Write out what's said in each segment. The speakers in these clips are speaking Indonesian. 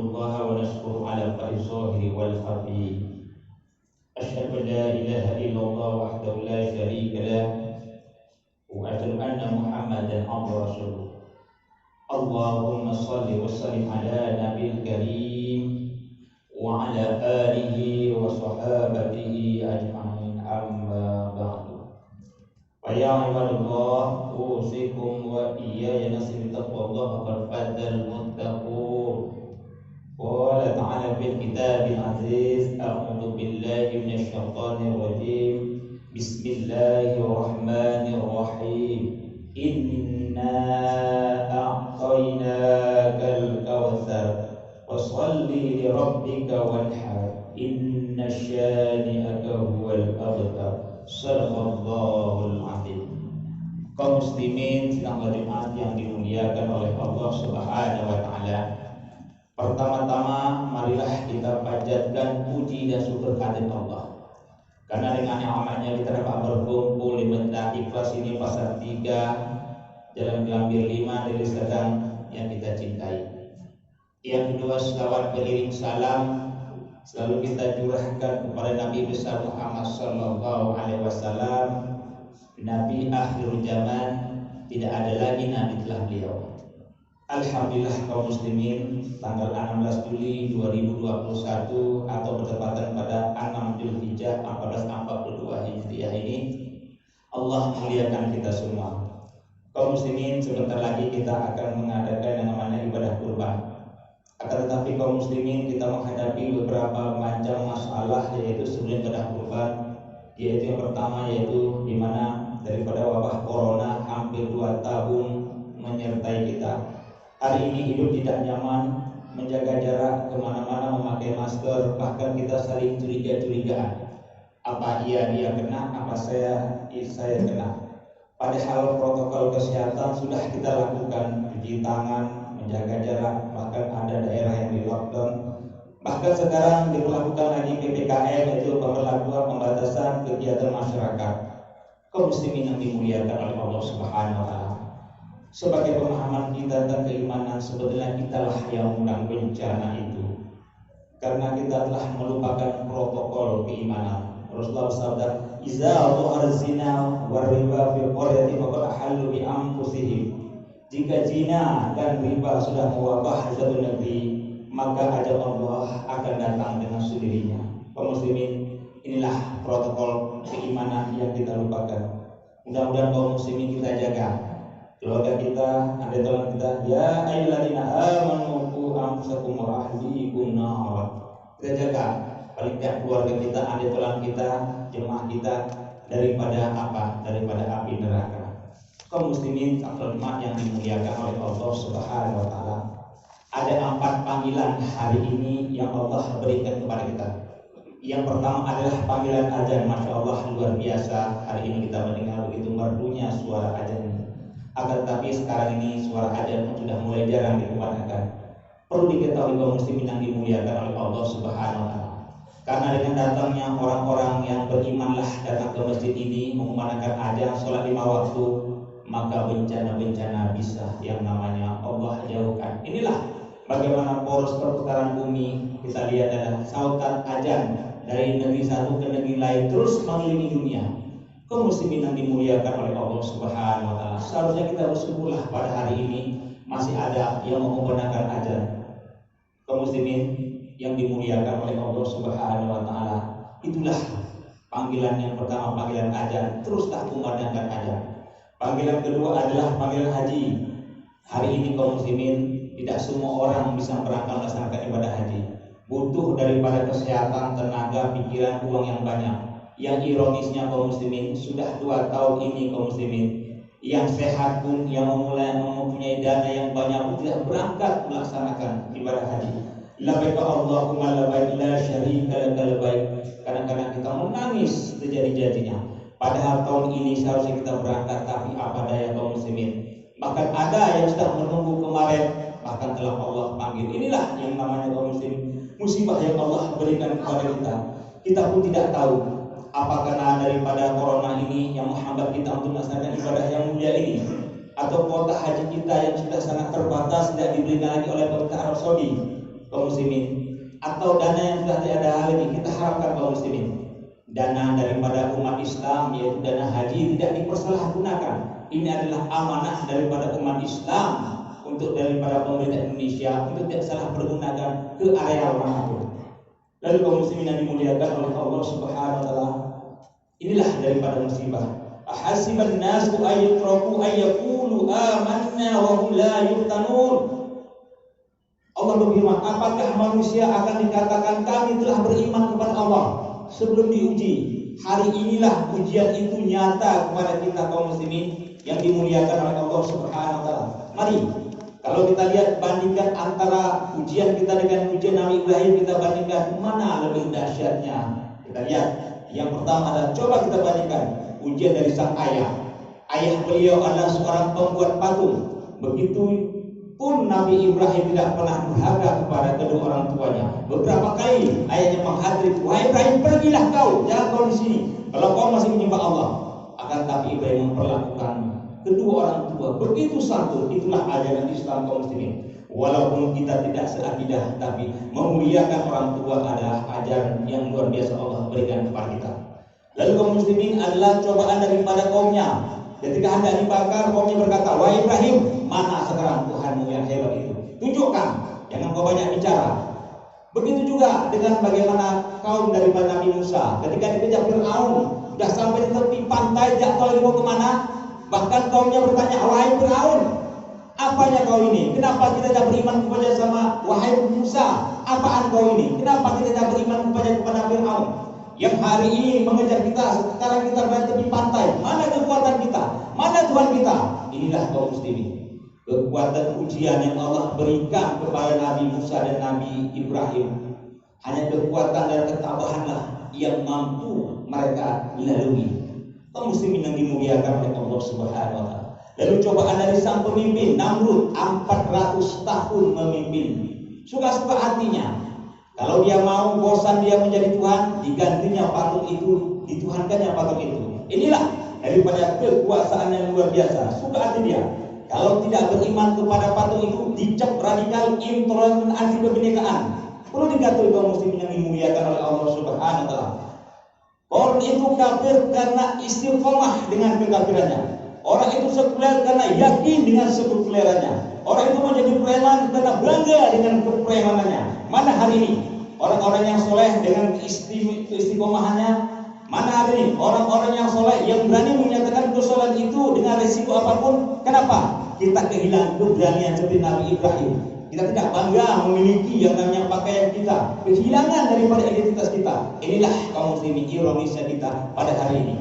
الله ونشكر على الظاهر والخفي. أشهد أن لا إله إلا الله وحده لا شريك له وأشهد أن محمدا عبده ورسوله. اللهم صل وسلم على نبي الكريم وعلى آله وصحابته أجمعين. أما بعد، فيا عباد الله أوصيكم وإياي نفسي بتقوى الله فقد فاز المتقون. قال تعالى في الكتاب العزيز: أعوذ بالله من الشيطان الرجيم. بسم الله الرحمن الرحيم. إنا أعطيناك الكوثر فصل لربك وانحر إن شانئك هو الأبتر. Sadaqallahul azim. Kaum muslimin sidang Jumat yang dimuliakan oleh Allah Subhanahu wa taala. Pertama-tama marilah kita panjatkan puji dan syukur kehadirat Allah. Karena dengan nikmatnya kita dapat berkumpul di Masjid Ikhlas ini pasar 3 Jalan Gambir 5 dari Serdang yang kita cintai. Yang kedua, selawat beriring salam selalu kita curahkan kepada Nabi besar Muhammad sallallahu alaihi wasallam, Nabi akhir zaman, tidak ada lagi nabi setelah beliau. Alhamdulillah kaum muslimin, tanggal 16 Juli 2021 atau bertepatan pada 6 Zulhijjah 1442 Hijriah ini, Allah muliakan kita semua. Kaum muslimin, sebentar lagi kita akan mengadakan yang namanya ibadah kurban. Akan tetapi kaum muslimin, kita menghadapi beberapa macam masalah, yaitu sebelum ibadah kurban, yaitu yang pertama yaitu di mana daripada wabah corona hampir 2 tahun menyertai kita. Hari ini hidup tidak nyaman, menjaga jarak, kemana-mana memakai masker, bahkan kita saling curiga-curigaan. Apa dia kena, apa saya kena. Padahal protokol kesehatan sudah kita lakukan, cuci tangan, menjaga jarak, bahkan ada daerah yang di lockdown. Bahkan sekarang diberlakukan lagi PPKM, yaitu pemberlakuan pembatasan kegiatan masyarakat. Kaum muslimin yang dimuliakan oleh Allah Subhanahu wa taala. Sebagai pemahaman kita dan keimanan, sebetulnya kitalah yang undang bencana itu. Karena kita telah melupakan protokol keimanan. Rasulullah bersabda, "Iza dhahara zina war riba fil qaryati faqad ahallu bi anfusihim." Jika zina dan riba sudah mewabah di suatu negeri, maka ajab Allah akan datang dengan sendirinya. Kaum muslimin, inilah protokol keimanan yang kita lupakan. Mudah-mudahan kaum muslimin kita jaga keluarga kita, adik teman kita. Ya ayyuhalladzina amanu qu anfusakum wa ahlikum nar. Kita jaga paling tidak keluarga kita, adik teman kita, jemaah kita daripada apa? Daripada api neraka. Kaum muslimin jemaah yang dimuliakan oleh Allah Subhanahu wa taala. Ada 4 panggilan hari ini yang Allah berikan kepada kita. Yang pertama adalah panggilan azan. Masya Allah, luar biasa. Hari ini kita mendengar begitu merdunya suara azan. Akan tetapi sekarang ini suara azan sudah mulai jarang dikumandangkan. Perlu diketahui kaum muslimin yang dimuliakan oleh Allah Subhanahu wa taala. Karena dengan datangnya orang-orang yang berimanlah datang ke masjid ini mengumandangkan azan salat 5 waktu, maka bencana-bencana bisa yang namanya Allah jauhkan. Inilah bagaimana poros perputaran bumi kita lihat adalah sautan azan dari negeri satu ke negeri lain terus mengelilingi dunia. Kaum muslimin yang dimuliakan oleh Allah Subhanahu wa taala, seharusnya kita bersyukurlah pada hari ini masih ada yang mengumandangkan azan. Kaum muslimin yang dimuliakan oleh Allah Subhanahu wa taala, itulah panggilan yang pertama, panggilan azan, teruslah kumandangkan azan. Panggilan kedua adalah panggilan haji. Hari ini kaum muslimin, tidak semua orang bisa berangkat melaksanakan ibadah haji. Butuh daripada kesehatan, tenaga, pikiran, uang yang banyak. Yang ironisnya kaum muslimin, sudah 2 tahun ini kaum muslimin, yang sehat pun, yang mempunyai dana yang banyak pun tidak berangkat melaksanakan ibadah haji. Labbaik Allahumma labbaik la syarika laka labbaik. Kadang-kadang kita menangis terjadi-jadinya. Padahal tahun ini seharusnya kita berangkat, tapi apa daya kaum muslimin. Bahkan ada yang sudah menunggu kemarin, bahkan telah Allah panggil. Inilah yang namanya kaum muslimin, musibah yang Allah berikan kepada kita. Kita pun tidak tahu apakah daripada corona ini yang menghambat kita untuk melaksanakan ibadah yang mulia ini, atau kuota haji kita yang sudah sangat terbatas tidak diberikan lagi oleh pemerintah Arab Saudi. kaum muslimin, atau dana yang sudah ada hari ini, kita harapkan kaum muslimin, dana daripada umat Islam yaitu dana haji tidak dipersalahgunakan. Ini adalah amanah daripada umat Islam untuk daripada pemerintah Indonesia untuk tidak salah pergunakan ke area manapun. Lalu kaum muslimin yang dimuliakan oleh Allah Subhanahu wa taala, inilah daripada musibah. Ahasiban nasu ayyatraku ayyaqulu amanna wa hum la yuftanun. Allah berfirman, apakah manusia akan dikatakan kami telah beriman kepada Allah sebelum diuji? Hari inilah ujian itu nyata kepada kita kaum muslimin yang dimuliakan oleh Allah Subhanahu wa taala. Mari kalau kita lihat, bandingkan antara ujian kita dengan ujian Nabi Ibrahim, kita bandingkan mana lebih dahsyatnya. Kita lihat, yang pertama adalah coba kita bandingkan ujian dari sang ayah. Ayah beliau adalah seorang pembuat patung. Begitu pun Nabi Ibrahim tidak pernah durhaka kepada kedua orang tuanya. Beberapa kali ayahnya menghadiri, wahai Ibrahim, pergilah kau, jangan kau di sini kalau kau masih menyembah Allah. Akan tapi Ibrahim memperlakukan kedua orang tua begitu santun. Itulah ajaran Islam kaum muslimin. Walaupun kita tidak seakidah, tapi memuliakan orang tua adalah ajaran yang luar biasa Allah berikan kepada kita. Lalu kaum muslimin adalah cobaan daripada kaumnya. Ketika hendak dibakar, kaumnya berkata, wahai Ibrahim, mana sekarang Tuhanmu yang hebat itu? Tunjukkan, jangan kau banyak bicara. Begitu juga dengan bagaimana kaum daripada Nabi Musa. Ketika dikejar Fir'aun, sudah sampai di tepi pantai, tidak tahu lagi mau kemana. Bahkan kaumnya bertanya, wahai Fir'aun, apanya kau ini? Kenapa kita tidak beriman kepada sama wahai Musa? Apaan kau ini? Kenapa kita tidak beriman kepada Fir'aun? Yang hari ini mengejar kita, sekarang kita berada di tepi pantai. Mana kekuatan kita? Mana Tuhan kita? Inilah kaum muslimin, kekuatan ujian yang Allah berikan kepada Nabi Musa dan Nabi Ibrahim. Hanya kekuatan dan ketabahanlah yang mampu mereka lalui. Kaum muslimin yang dimuliakan oleh Allah Subhanahu wa taala. Lalu cobaan dari sang pemimpin Namrud, 400 tahun memimpin. Suka-suka hatinya. Kalau dia mau, bosan dia menjadi Tuhan, digantinya patung itu, dituhankannya patung itu. Inilah daripada kekuasaan yang luar biasa. Suka hati dia. Kalau tidak beriman kepada patung itu, dicap radikal, intoleran, anti kebinekaan. Perlu digatul kaum muslimin yang dimuliakan oleh Allah Subhanahu wa taala. Orang itu kafir karena istiqomah dengan kekafirannya. Orang itu sekuler karena yakin dengan sekulerannya. Orang itu menjadi preman karena bangga dengan kepremanannya. Mana hari ini orang-orang yang soleh dengan istiqomahannya? Mana hari ini orang-orang yang soleh yang berani menyatakan kesolehan itu dengan resiko apapun? Kenapa? Kita kehilangan keberanian seperti Nabi Ibrahim. Kita tidak bangga memiliki yang namanya pakaian kita. Kehilangan daripada identitas kita. Inilah kaum muslimin ironisnya kita pada hari ini.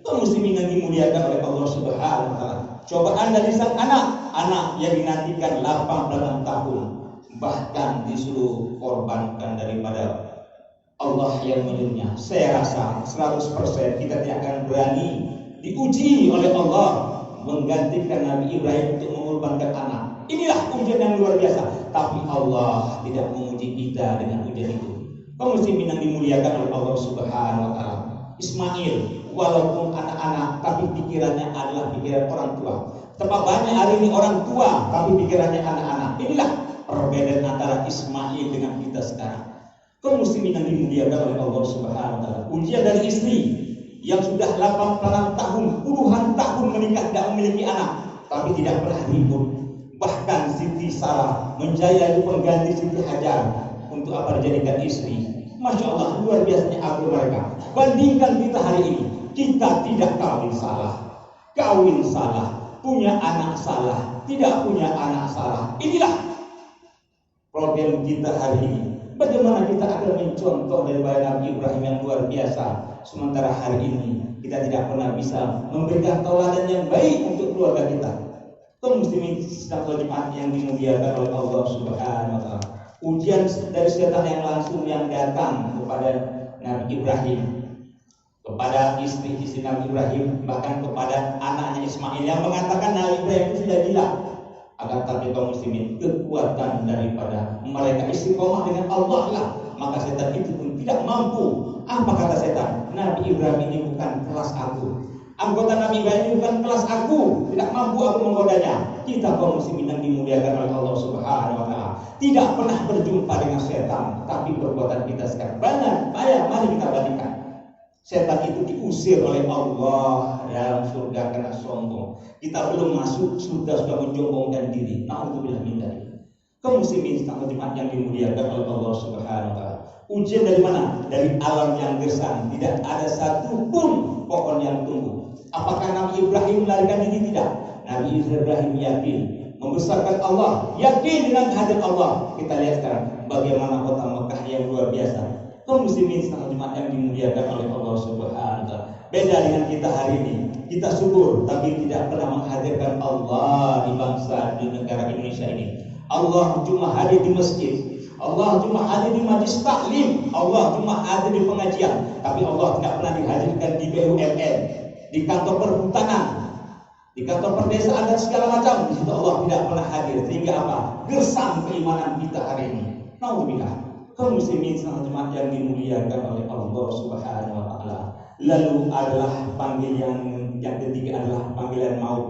Kaum muslimin yang dimuliakan oleh Allah Subhanahu wa taala. Cobaan dari sang anak yang dinantikan 86 tahun, bahkan disuruh korbankan daripada Allah yang menyuruhnya. Saya rasa 100% kita tidak akan berani diuji oleh Allah menggantikan Nabi Ibrahim untuk mengorbankan anak. Inilah ujian yang luar biasa. Tapi Allah tidak menguji kita dengan ujian itu. Kaum muslimin yang dimuliakan oleh Allah Subhanahu wa taala. Ismail, walaupun anak-anak, tapi pikirannya adalah pikiran orang tua. Terlalu banyak hari ini orang tua, tapi pikirannya anak-anak. Inilah perbedaan antara Ismail dengan kita sekarang. Kaum muslimin yang dimuliakan oleh Allah Subhanahu wa taala. Ujian dari istri yang sudah 86 tahun, puluhan tahun menikah tidak memiliki anak, tapi tidak pernah ribut. Bahkan Siti Sarah menjadi pengganti Siti Hajar untuk apa dijadikan istri. Masya Allah, luar biasanya akal mereka. Bandingkan kita hari ini, kita tidak kawin salah, punya anak salah, tidak punya anak salah. Inilah problem kita hari ini. Bagaimana kita akan mencontoh daripada Nabi Ibrahim yang luar biasa, sementara hari ini kita tidak pernah bisa memberikan tauladan yang baik untuk keluarga kita. Kaum muslimin yang dimuliakan oleh Allah Subhanahu wa taala. Ujian dari setan yang langsung yang datang kepada Nabi Ibrahim, kepada istri-istri Nabi Ibrahim, bahkan kepada anaknya Ismail yang mengatakan Nabi Ibrahim itu sudah gila. Agar tapi kaum muslimin, kekuatan daripada mereka istiqomah dengan Allah lah, maka setan itu pun tidak mampu. Apa kata setan? Nabi Ibrahim ini bukan kelas aku. Anggota Nabi Ibrahim bukan kelas aku, tidak mampu aku menggodanya. Kita kaum muslimin yang dimuliakan oleh Allah Subhanahu wa taala, tidak pernah berjumpa dengan setan, tapi perbuatan kita sekarang mari kita bandingkan. Setan itu diusir oleh Allah dalam surga karena sombong. Kita belum masuk surga sudah menjombongkan diri. Nauzubillah min dzalik. Kaum muslimin setengah jemaat yang dimuliakan oleh Allah Subhanahu wa taala. Ujian dari mana? Dari alam yang gersang. Tidak ada satu pun pohon yang tumbuh. Apakah Nabi Ibrahim melarikan diri? Tidak. Nabi Ibrahim yakin membesarkan Allah, yakin dengan kehadiran Allah. Kita lihat sekarang bagaimana kota Mekah yang luar biasa. Kaum muslimin setengah jemaat yang dimuliakan oleh Allah Subhanahu wa taala. Beda dengan kita hari ini. Kita syukur tapi tidak pernah menghadirkan Allah di bangsa di negara Indonesia ini. Allah cuma hadir di masjid, Allah cuma hadir di majlis taklim, Allah cuma hadir di pengajian, tapi Allah tidak pernah dihadirkan di BUMN, di kantor perhutanan, di kantor perdesaan dan segala macam. Di situ Allah tidak pernah hadir. Sehingga apa? Gersang keimanan kita hari ini. Nauzubillah. Kaum muslimin setengah jemaat yang dimuliakan oleh Allah Subhanahu wa taala. Lalu adalah panggilan yang ketiga adalah panggilan maut.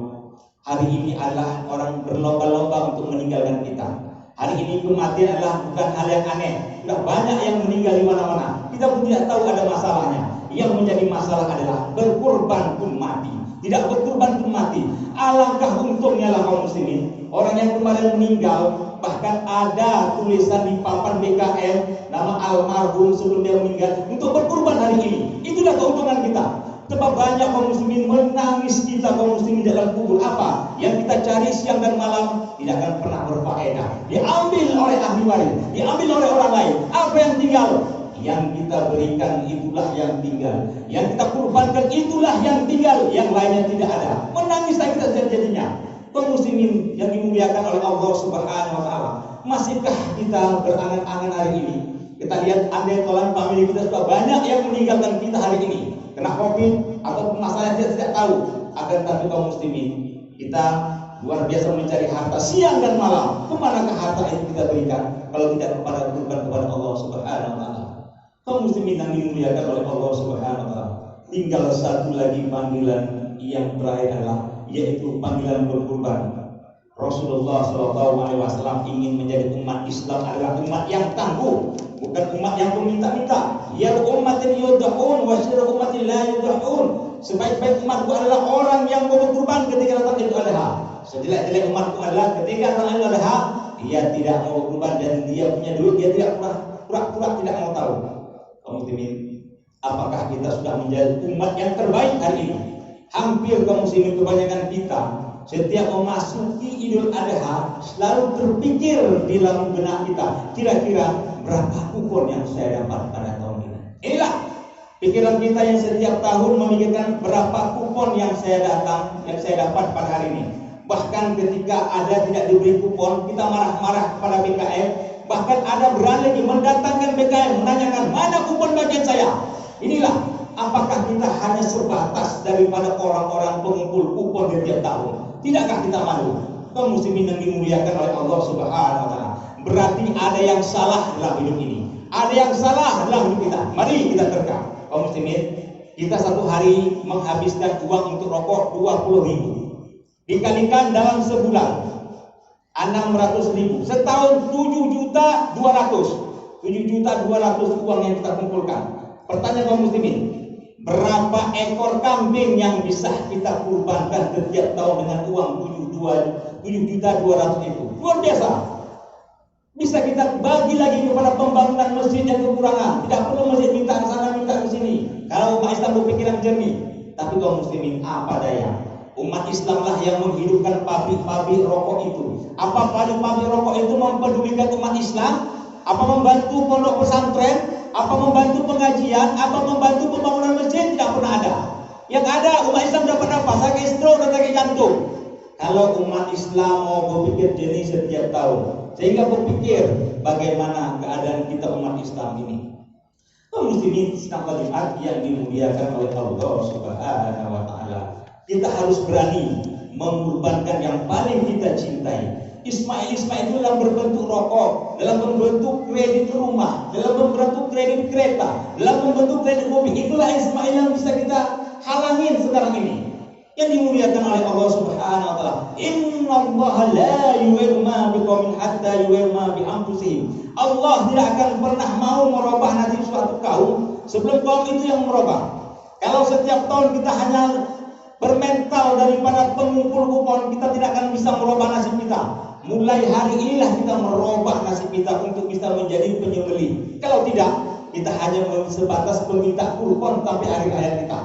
Hari ini adalah orang berlomba-lomba untuk meninggalkan kita. Hari ini kematian adalah bukan hal yang aneh. Sudah banyak yang meninggal di mana-mana. Kita pun tidak tahu ada masalahnya. Yang menjadi masalah adalah berkorban pun mati, tidak berkorban pun mati. Alangkah untungnya lah kaum muslimin. Orang yang kemarin meninggal, bahkan ada tulisan di papan BKM nama almarhum sebelum dia meninggal untuk berkorban hari ini. Itulah keuntungan kita. Sebab banyak kaum muslimin menangis kita kaum muslimin dalam kubur. Apa yang kita cari siang dan malam tidak akan pernah berfaedah. Diambil oleh ahli waris, diambil oleh orang lain. Apa yang tinggal? Yang kita berikan itulah yang tinggal. Yang kita kurbankan itulah yang tinggal. Yang lainnya tidak ada. Menangis kita jadinya. Kaum muslimin yang dimuliakan oleh Allah Subhanahu wa taala. Masihkah kita berangan-angan hari ini? Kita lihat andai tolan famili kita sudah banyak yang meninggalkan kita hari ini. Kena COVID atau masalah kita tidak tahu. Akan tapi kaum muslimin, kita luar biasa mencari harta siang dan malam. Kemanakah harta itu kita berikan kalau tidak kepada kurban kepada Allah Subhanahu wa taala? Kaum muslimin yang dimuliakan oleh Allah Subhanahu wa taala. Tinggal satu lagi panggilan yang terakhir adalah yaitu panggilan berkurban. Rasulullah SAW ingin menjadi umat Islam adalah umat yang tangguh, bukan umat yang meminta-minta. Ya ummatin yud'un wa syirru ummatin la yud'un. Sebaik-baik umatku adalah orang yang berkurban ketika datang Idul Adha. Sejelek-jelek umatku adalah ketika datang Idul Adha dia tidak mau berkurban dan dia punya duit, dia tidak pura-pura tidak mau tahu. Kaum muslimin, apakah kita sudah menjadi umat yang terbaik hari ini? Hampir kaum muslimin kebanyakan kita setiap memasuki Idul Adha selalu terpikir di dalam benak kita, kira-kira berapa kupon yang saya dapat pada tahun ini. Inilah pikiran kita yang setiap tahun memikirkan berapa kupon yang saya dapat pada hari ini. Bahkan ketika ada tidak diberi kupon, kita marah-marah pada BKM. Bahkan ada berani lagi mendatangkan BKM menanyakan mana kupon bagian saya. Inilah apakah kita hanya sebatas daripada orang-orang pengumpul kupon di tiap tahun? Tidakkah kita malu? Kaum muslimin yang dimuliakan oleh Allah Subhanahu wa taala. Berarti ada yang salah dalam hidup ini. Ada yang salah dalam hidup kita. Mari kita terekam. Kaum muslimin, kita satu hari menghabiskan uang untuk rokok 20.000. Dikalikan dalam sebulan 600.000. Setahun 7.200.000. 7.200.000 uang yang kita kumpulkan. Pertanyaan kaum muslimin, berapa ekor kambing yang bisa kita kurbankan setiap tahun dengan uang 7.200.000 itu? Luar biasa. Bisa kita bagi lagi kepada pembangunan masjid yang kekurangan. Tidak perlu masjid minta ke sana, minta ke sini. Kalau umat Islam berpikiran jernih. Tapi kaum muslimin apa daya? Umat Islamlah yang menghidupkan pabrik-pabrik rokok itu. Apa pabrik-pabrik rokok itu mempedulikan umat Islam? Apa membantu pondok pesantren? Apa membantu pengajian? Apa membantu pembangunan masjid? Tidak pernah ada. Yang ada umat Islam dapat apa? Sakit stroke dan sakit jantung. Kalau umat Islam mau berpikir jernih setiap tahun, sehingga berpikir bagaimana keadaan kita umat Islam ini. Kaum muslimin sedang Jumat yang dimuliakan oleh Allah Subhanahu wa taala. Kita harus berani mengorbankan yang paling kita cintai. Ismail itu dalam berbentuk rokok, dalam berbentuk kredit rumah, dalam berbentuk kredit kereta, dalam berbentuk kredit mobil. Itulah Ismail yang bisa kita halangin sekarang ini. Yang dimuliakan oleh Allah Subhanahu wa taala. Innallaha la yughayyiru ma biqaumin hatta yughayyiru ma bi anfusihim. Allah tidak akan pernah mau merubah nasib suatu kaum sebelum kaum itu yang merubah. Kalau setiap tahun kita hanya bermental daripada pengumpul kupon, kita tidak akan bisa merubah nasib kita. Mulai hari inilah kita merubah nasib kita untuk bisa menjadi penyembelih. Kalau tidak, kita hanya sebatas peminta kurban sampai akhir hayat kita.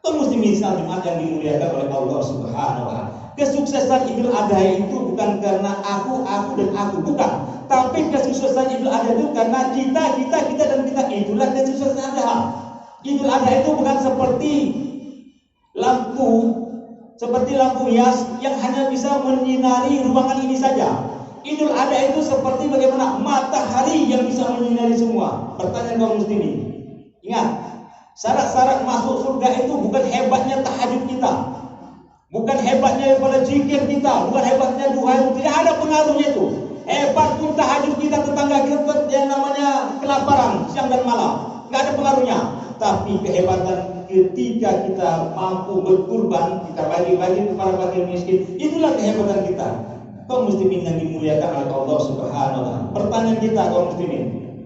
Muslimin Jumat yang dimuliakan oleh Allah Subhanahu wa taala. Kesuksesan Idul Adha itu bukan karena aku dan aku, bukan. Tapi kesuksesan Idul Adha itu karena kita dan kita. Itulah kesuksesan Adha. Idul Adha itu bukan seperti lampu hias yang hanya bisa menyinari ruangan ini saja. Idul Adha itu seperti bagaimana matahari yang bisa menyinari semua. Pertanyaan kaum muslimin. Ingat, syarat-syarat masuk surga itu bukan hebatnya tahajud kita, bukan hebatnya daripada zikir kita, bukan hebatnya duha itu, tidak ada pengaruhnya itu. Hebat pun tahajud kita, tetangga kita yang namanya kelaparan siang dan malam, nggak ada pengaruhnya. Tapi kehebatan ketika kita mampu berkurban, kita bagi-bagi kepada fakir miskin, itulah kehebatan kita. Kaum muslimin yang dimuliakan oleh Allah Subhanahu wa taala. Pertanyaan kita kaum muslimin,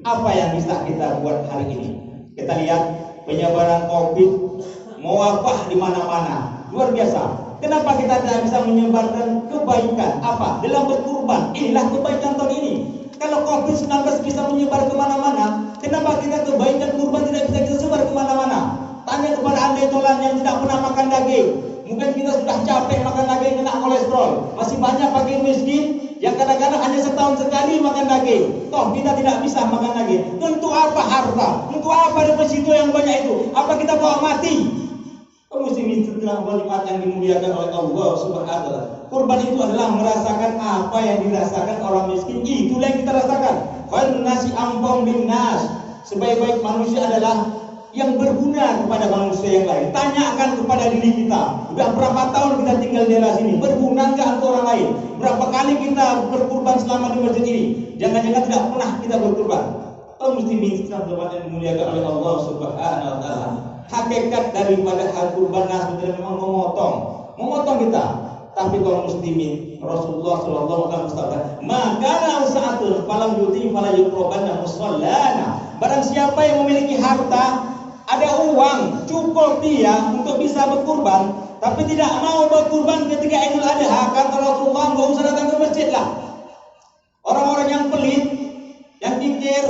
apa yang bisa kita buat hari ini? Kita lihat penyebaran COVID mewabah di mana-mana, luar biasa. Kenapa kita tidak bisa menyebarkan kebaikan? Apa? Dalam berkurban. Inilah kebaikan tahun ini. Kalau COVID-19 bisa menyebar kemana-mana, kenapa kita kebaikan kurban tidak bisa kita sebar kemana-mana? Tanya kepada anda tolan yang tidak pernah makan daging. Mungkin kita sudah capek makan daging, kena kolesterol. Masih banyak fakir miskin yang kadang-kadang hanya setahun sekali makan daging. Toh kita tidak bisa makan daging. Untuk apa harta? Untuk apa deposito yang banyak itu? Apa kita bawa mati? Muslimin setelah Jumat yang dimuliakan oleh Allah Subhanahu wa taala. Kurban itu adalah merasakan apa yang dirasakan orang miskin. Itulah yang kita rasakan. Khairun nasi anfa'uhum linnas. Sebaik-baik manusia adalah yang berguna kepada manusia yang lain. Tanyakan kepada diri kita, sudah berapa tahun kita tinggal di daerah sini? Berguna enggak untuk orang lain? Berapa kali kita berkurban selama di masjid ini? Jangan-jangan tidak pernah kita berkurban. Kaum muslimin yang dimuliakan oleh Allah Subhanahu wa taala. Hakikat daripada hal kurban sebenarnya memang memotong kita. Tapi kaum muslimin, Rasulullah sallallahu alaihi wasallam bersabda, "Maka sa'atun falam yuti fala yuqrabanna musallana." Barang siapa yang memiliki harta, ada uang cukup dia untuk bisa berkurban, tapi tidak mau berkurban ketika Idul Adha, kata Rasulullah, enggak usah datang ke masjid lah. Orang-orang yang pelit, yang kikir,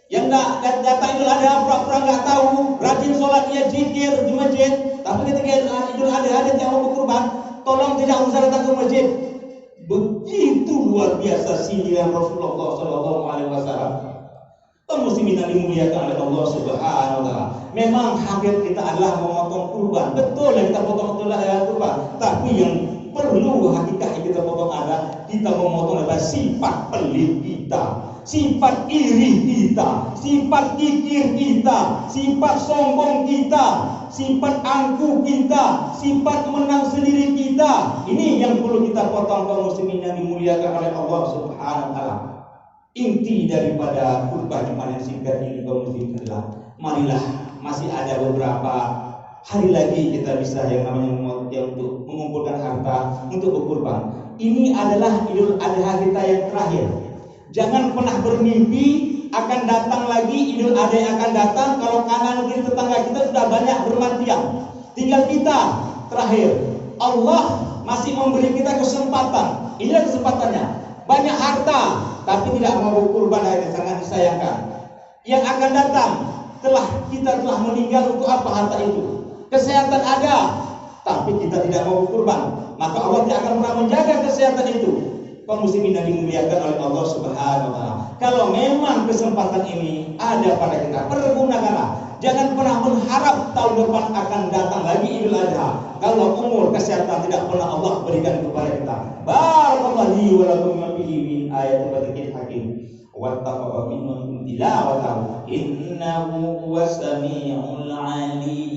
yang enggak datang Idul Adha, pura-pura enggak tahu, rajin sholatnya zikir di masjid, tapi ketika Idul Adha dia tidak mau berkurban, tolong tidak usah datang ke masjid. Begitu luar biasa sindiran Rasulullah sallallahu alaihi wasallam. Kaum muslimin yang dimuliakan oleh Allah Subhanahu wa taala. Memang hakikat kita adalah memotong kurban. Betul yang kita potong itulah kurban. Tapi yang perlu hakikat yang kita potong adalah kita memotong adalah sifat pelit kita, sifat iri kita, sifat kikir kita, sifat sombong kita, sifat angkuh kita, sifat menang sendiri kita. Ini yang perlu kita potong kaum muslimin yang dimuliakan oleh Allah Subhanahu wa taala. Inti daripada khutbah Jumat yang singkat ini kaum muslimin adalah marilah masih ada beberapa hari lagi kita bisa yang namanya untuk mengumpulkan harta untuk berkurban. Ini adalah Idul Adha kita yang terakhir. Jangan pernah bermimpi akan datang lagi Idul Adha yang akan datang kalau kanan kiri tetangga kita sudah banyak bermatian. Tinggal kita terakhir. Allah masih memberi kita kesempatan. Inilah kesempatannya. Banyak harta tapi tidak mau berkurban, sangat disayangkan. Yang akan datang kita telah meninggal, untuk apa harta itu? Kesehatan ada tapi kita tidak mau berkurban, maka Allah tidak akan pernah menjaga kesehatan itu. Kaum muslimin yang dimuliakan oleh Allah Subhanahu wa taala. Kalau memang kesempatan ini ada pada kita, pergunakanlah. Jangan pernah berharap tahun depan akan datang lagi Idul Adha kalau umur kesehatan tidak pernah Allah berikan kepada kita. Barakallahu li wa lakum fihi min ayatin wa dzikril hakim. Wa taqabbal minna tilawatahu innahu huwas samiul alim.